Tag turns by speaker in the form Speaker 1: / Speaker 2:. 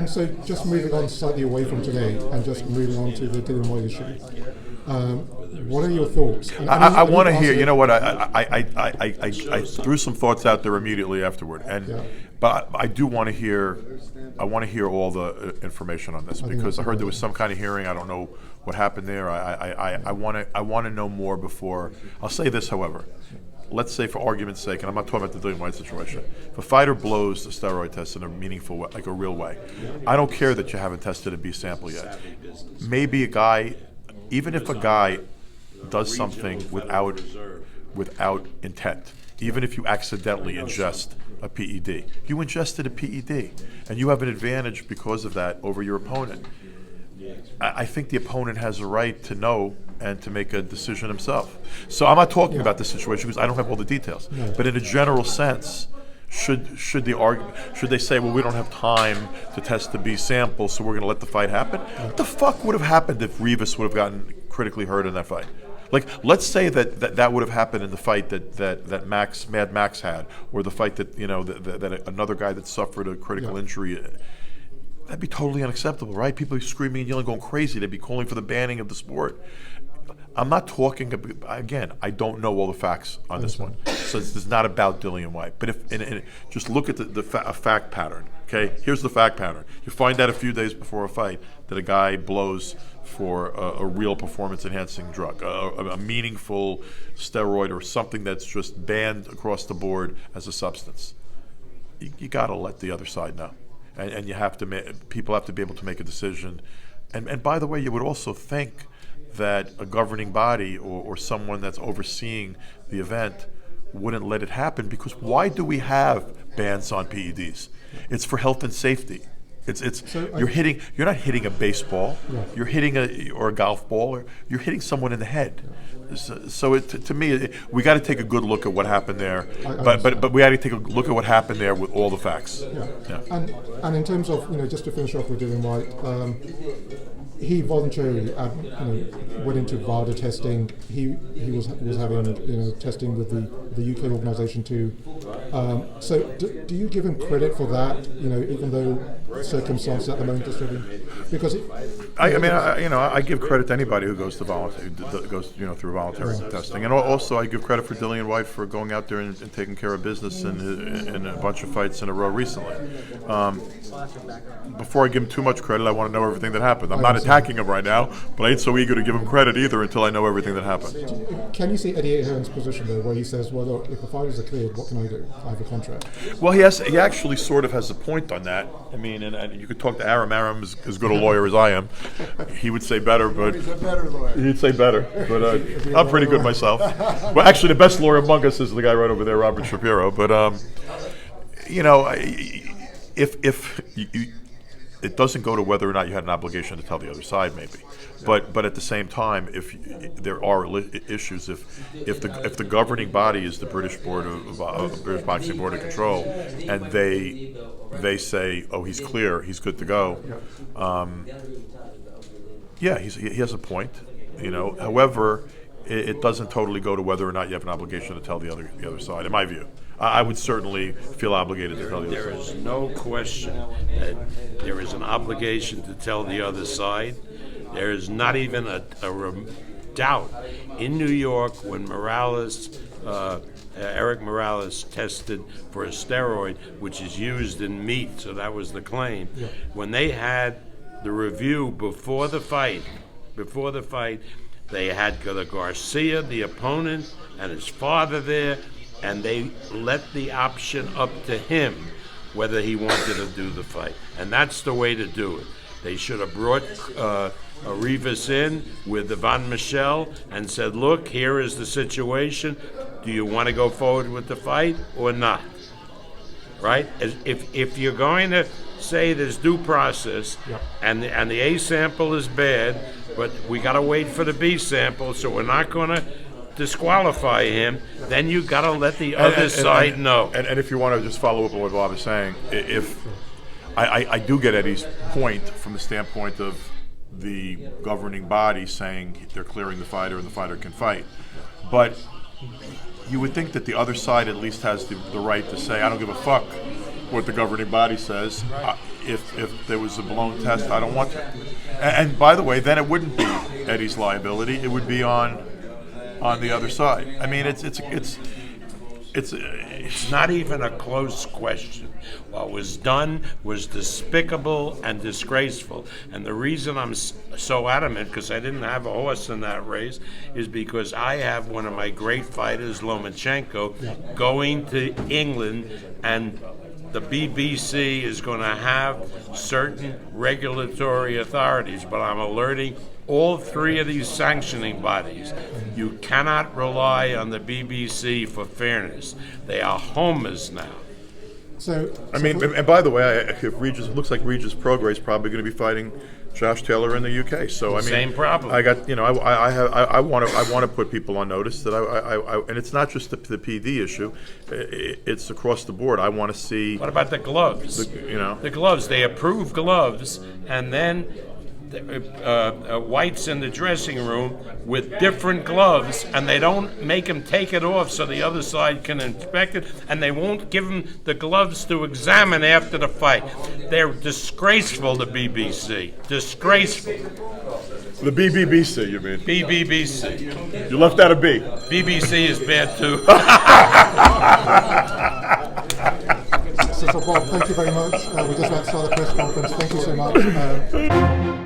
Speaker 1: so just moving on slightly away from today and just moving on to the Dillian Whyte issue. What are your thoughts?
Speaker 2: I want to hear. You know what? I threw some thoughts out there immediately afterward, but I do want to hear. I want to hear all the information on this because I heard there was some kind of hearing. I don't know what happened there. I want to know more before. I'll say this, however. Let's say, for argument's sake, and I'm not talking about the Dillian Whyte situation, if a fighter blows the steroid test in a meaningful way, like a real way, I don't care that you haven't tested a B sample yet. Maybe a guy, even if a guy does something without intent, even if you accidentally ingest a PED, you ingested a PED, and you have an advantage because of that over your opponent. I think the opponent has a right to know and to make a decision himself. So I'm not talking about this situation because I don't have all the details. No. But in a general sense, should they say, well, we don't have time to test the B sample, so we're going to let the fight happen? What the fuck would have happened if Rivas would have gotten critically hurt in that fight? Like, let's say that would have happened in the fight that Mad Max had, or the fight that that another guy that suffered a critical injury. That'd be totally unacceptable, right? People be screaming and yelling, going crazy. They'd be calling for the banning of the sport. I'm not talking, again, I don't know all the facts on this one. So this is not about Dillian Whyte. But just look at a fact pattern, okay? Here's the fact pattern. You find out a few days before a fight that a guy blows for a real performance-enhancing drug, a meaningful steroid or something that's just banned across the board as a substance. You got to let the other side know. And you have to people have to be able to make a decision. And by the way, you would also think that a governing body or someone that's overseeing the event wouldn't let it happen, because why do we have bans on PEDs? It's for health and safety. You're not hitting a baseball, you're hitting a golf ball, or you're hitting someone in the head. So to me, we got to take a good look at what happened there. But we got to take a look at what happened there with all the facts.
Speaker 1: Yeah. And in terms of, just to finish off with Dillian Whyte, he voluntarily went into VADA testing. He was having testing with the UK organisation too. So do you give him credit for that? Even though circumstances at the moment are still because
Speaker 2: I give credit to anybody who goes to through voluntary testing, and also I give credit for Dillian Whyte for going out there and taking care of business in a bunch of fights in a row recently. Before I give him too much credit, I want to know everything that happened. I'm not attacking him right now, but I ain't so eager to give him credit either until I know everything that happened.
Speaker 1: Can you see Eddie Ahern's position though, where he says, well, look, if the fighters are cleared, what can I do? I have a contract.
Speaker 2: Well, he actually sort of has a point on that. I mean, and you could talk to Arum. Arum is as good a lawyer as I am. He would say better, but
Speaker 3: he's a better lawyer.
Speaker 2: He'd say better, but I'm pretty good myself. Well, actually, the best lawyer among us is the guy right over there, Robert Shapiro. But if it doesn't go to whether or not you had an obligation to tell the other side, maybe. But at the same time, if there are issues, if the governing body is the British British Boxing Board of Control, and they say, oh, he's clear, he's good to go. He has a point. However, it doesn't totally go to whether or not you have an obligation to tell the other side. In my view, I would certainly feel obligated to tell the other side.
Speaker 4: There is no question that there is an obligation to tell the other side. There is not even a doubt. In New York, when Eric Morales tested for a steroid, which is used in meat, so that was the claim. Yeah. When they had the review before the fight, they had the Garcia, the opponent, and his father there, and they let the option up to him whether he wanted to do the fight. And that's the way to do it. They should have brought Rivas in with Van Michel and said, look, here is the situation. Do you want to go forward with the fight or not? Right? If you're going to say there's due process, and the A sample is bad, but we got to wait for the B sample, so we're not going to disqualify him, then you got to let the other side know.
Speaker 2: And if you want to just follow up on what Bob is saying, if I do get Eddie's point from the standpoint of the governing body saying they're clearing the fighter and the fighter can fight, but you would think that the other side at least has the right to say, I don't give a fuck what the governing body says. if there was a blown test. I don't want to. And by the way, then it wouldn't be Eddie's liability. It would be on the other side. I mean,
Speaker 4: It's not even a close question. What was done was despicable and disgraceful. And the reason I'm so adamant, because I didn't have a horse in that race, is because I have one of my great fighters, Lomachenko, going to England, and the BBC is going to have certain regulatory authorities, but I'm alerting all three of these sanctioning bodies. You cannot rely on the BBC for fairness. They are homers now.
Speaker 1: So
Speaker 2: I mean, and by the way, if Regis, it looks like Regis Prograis is probably going to be fighting Josh Taylor in the UK. So I mean,
Speaker 4: Same problem.
Speaker 2: I got, I want to put people on notice that and it's not just the PD issue, it's across the board. I want to see.
Speaker 4: What about the gloves? The gloves. They approve gloves, and then White's in the dressing room with different gloves, and they don't make him take it off so the other side can inspect it, and they won't give him the gloves to examine after the fight. They're disgraceful, the BBC. Disgraceful.
Speaker 2: The BBBC, you mean?
Speaker 4: BBBC.
Speaker 2: You left out a B.
Speaker 4: BBC is bad too.
Speaker 1: So Bob, thank you very much. We're just about to start the press conference. Thank you so much.